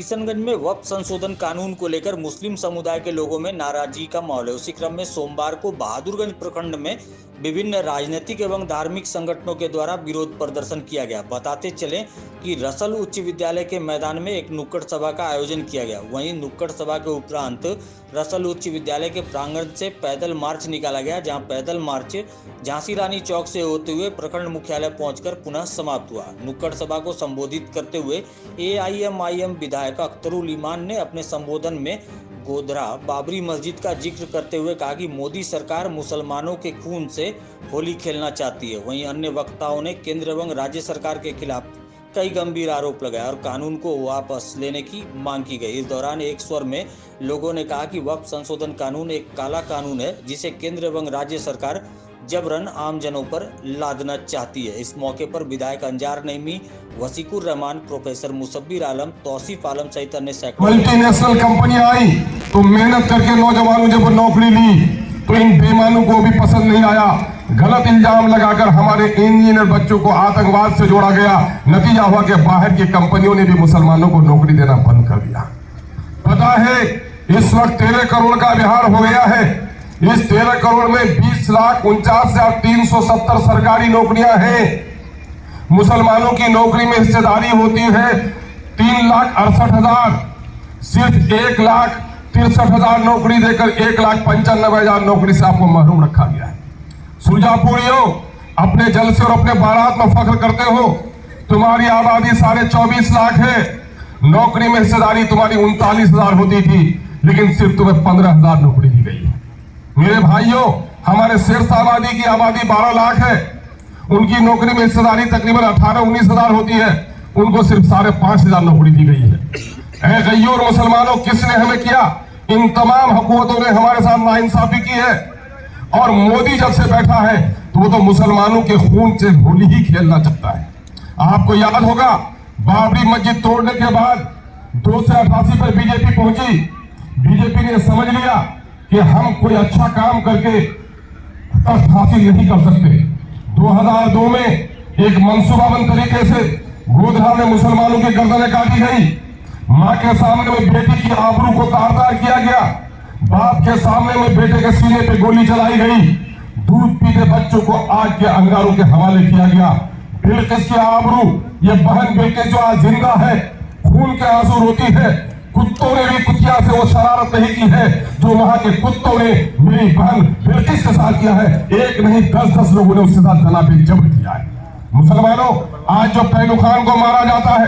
किशनगंज में वक्फ संशोधन कानून को लेकर मुस्लिम समुदाय के लोगों में नाराजगी का माहौल है। उसी क्रम में सोमवार को बहादुरगंज प्रखंड में विभिन्न राजनीतिक एवं धार्मिक संगठनों के द्वारा विरोध प्रदर्शन किया गया। बताते चलें कि रसल उच्च विद्यालय के मैदान में एक नुक्कड़ सभा का आयोजन किया गया। वहीं नुक्कड़ सभा के उपरांत रसल उच्च विद्यालय के प्रांगण से पैदल मार्च निकाला गया, जहां पैदल मार्च झांसी रानी चौक से होते हुए प्रखंड मुख्यालय पहुंचकर पुनः समाप्त हुआ। नुक्कड़ सभा को संबोधित करते हुए AIMIM विधायक अख्तरुल ईमान ने अपने संबोधन में गोधरा बाबरी मस्जिद का जिक्र करते हुए कहा कि मोदी सरकार मुसलमानों के खून से होली खेलना चाहती है। वहीं अन्य वक्ताओं ने केंद्र एवं राज्य सरकार के खिलाफ कई गंभीर आरोप लगाए और कानून को वापस लेने की मांग की गई। इस दौरान एक स्वर में लोगों ने कहा कि वक्फ संशोधन कानून एक काला कानून है, जिसे केंद्र एवं राज्य सरकार जबरन आमजनों पर लादना चाहती है। इस मौके पर विधायक अंजार नईमी, वसीकुर रहमान, प्रोफेसर मुसब्बिर आलम, तौसीफ आलम सहित अन्य सैकड़ों मल्टीनेशनल कंपनी आई तो मेहनत करके नौजवानों जब नौकरी ली तो इन बेईमानों को भी पसंद नहीं आया। गलत इल्जाम लगाकर हमारे इंजीनियर बच्चों को आतंकवाद से जोड़ा गया। नतीजा हुआ कि बाहर की कंपनियों ने भी मुसलमानों को नौकरी देना बंद कर दिया। पता है इस वक्त 13 करोड़ का बिहार हो गया है। इस 13 करोड़ में 20,49,370 सरकारी नौकरियां हैं। मुसलमानों की नौकरी में हिस्सेदारी होती है 3,68,000। सिर्फ 1,63,000 नौकरी देकर 1,95,000 नौकरी से आपको महरूम रखा गया है। सुरजापुरियों, अपने जलसे और अपने बारात में फख्र करते हो। तुम्हारी आबादी 24.5 लाख है। नौकरी में हिस्सेदारी तुम्हारी 39,000 होती थी, लेकिन सिर्फ तुम्हें 15,000 नौकरी दी गई है। मेरे भाइयों, हमारे शेष आबादी की आबादी 12 लाख है। उनकी नौकरी में हिस्सेदारी तकरीबन 18-19,000 होती है। उनको सिर्फ 5,500 नौकरी दी गई है। ऐ गैयोर मुसलमानों, किसने हमें किया? इन तमाम हुकूमतों ने हमारे साथ नाइंसाफी की है। और मोदी जब से बैठा है तो वो तो मुसलमानों के खून से होली ही खेलना चाहता है। आपको याद होगा, बाबरी मस्जिद तोड़ने के बाद 288 पर बीजेपी पहुंची। बीजेपी ने समझ लिया कि हम कोई अच्छा काम करके तख्त हासिल नहीं कर सकते। 2002 में एक मंसूबाबंद तरीके से गोधरा में मुसलमानों की गर्दनें काटी गई। मां के सामने में बेटी की आबरू को तारदार किया गया। बाप के सामने में बेटे के सीने पे गोली चलाई गई। दूध पीते बच्चों को आग के अंगारों के हवाले किया गया। बिल्किस की आबरू, ये बहन बिल्किस जो आज जिंदा है, खून के आंसू रोती है। कुत्तों ने भी कुतिया से वो शरारत नहीं की है जो वहां के कुत्तों ने मेरी बहन बिल्किस के साथ किया है। एक नहीं 10-10 लोगों ने उसके साथ जनाबे जबर किया है। मुसलमानों, आज जो पहलू खान को मारा जाता है,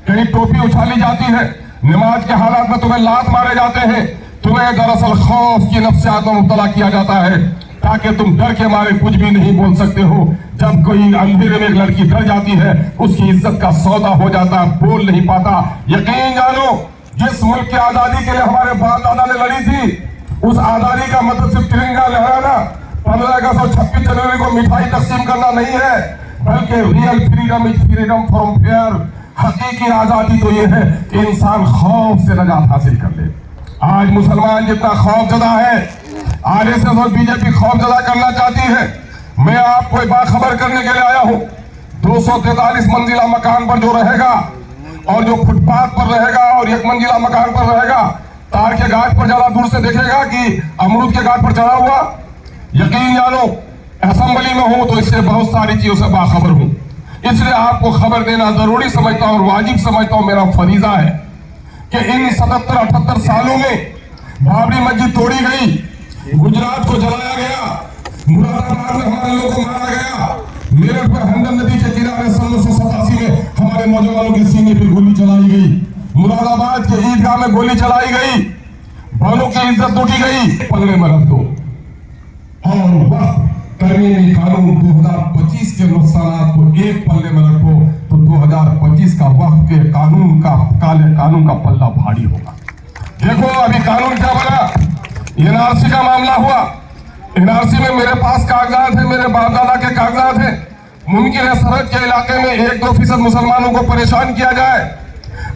कहीं टोपी उछाली जाती है, नमाज के हालात में तुम्हें लात मारे जाते हैं, तुम्हें दरअसल खौफ की नफ्सियात में मुब्तला किया जाता है ताकि तुम डर के मारे कुछ भी नहीं बोल सकते हो। जब कोई अंधेरे में एक लड़की डर जाती है, उसकी इज्जत का सौदा हो जाता, बोल नहीं पाता। यकीन जानो, जिस मुल्क की आजादी के लिए हमारे बाप दादा ने लड़ी थी, उस आजादी का मतलब सिर्फ तिरंगा लहराना, 15 अगस्त और 26 जनवरी को मिठाई तकसीम करना नहीं है, बल्कि real freedom is freedom from fear. हकीकी आजादी तो यह है कि इंसान खौफ से नजात हासिल कर ले। आज मुसलमान जितना खौफजदा है, RSS और बीजेपी खौफजदा करना चाहती है। मैं आपको एक बात खबर करने के लिए आया हूं। 243 मंजिला मकान पर जो रहेगा और जो फुटपाथ पर रहेगा और 1 मंजिला मकान पर रहेगा, तार के गाछ पर ज्यादा दूर से देखेगा कि अमरूद के गाछ पर चढ़ा हुआ। यकीन जानो, असेंबली में हूं तो इससे बहुत सारी चीजों से बाखबर हूं। इसलिए आपको खबर देना जरूरी समझता हूं और वाजिब समझता हूं, मेरा फरीजा है कि इन 77-78 सालों में बाबरी मस्जिद तोड़ी गई, गुजरात को जलाया गया, मुरादाबाद में हमारे लोगों को मारा गया, मेरठ पर हमदम नदी के किनारे 1987 में हमारे नौजवानों के सीने पर गोली चलाई गई, मुरादाबाद के ईदगाह में गोली चलाई गई, बहनों की इज्जत लूटी गई। पलड़े में रख दो और वक्त तरमीमी कानून 2025 के नुकसानात को एक पल्ले में रखो तो 2025 का वक्त के कानून का काले कानून का पल्ला भारी होगा। देखो अभी कानून क्या बना, NRC का मामला हुआ। NRC में मेरे पास कागजात है, मेरे बाप दादा के कागजात है। मुमकिन है सरहद के इलाके में 1-2% मुसलमानों को परेशान किया जाए।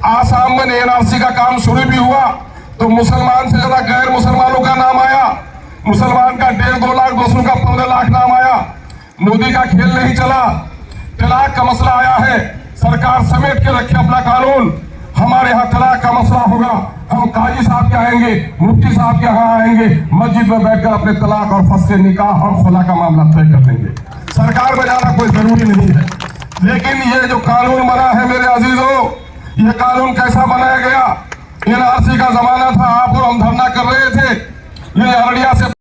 आसाम में NRC का काम शुरू भी हुआ तो मुसलमान से ज्यादा गैर मुसलमानों का नाम आया। मुसलमान का 1.5-2 लाख, दूसरों का 15 लाख नाम आया। मोदी का खेल नहीं चला। तलाक का मसला आया है, सरकार समेट के रखे अपना कानून। हमारे यहाँ तलाक का मसला होगा, हम काजी साहब के आएंगे, मुफ्ती साहब के यहाँ आएंगे, मस्जिद में बैठकर अपने तलाक और फस्ल निकाह और खुला का मामला तय कर देंगे। सरकार में जाना कोई जरूरी नहीं है। लेकिन ये जो कानून बना है मेरे अजीजों, ये कानून कैसा बनाया गया? एनआरसी का जमाना था, आप और हम धरना कर रहे थे। ये अररिया से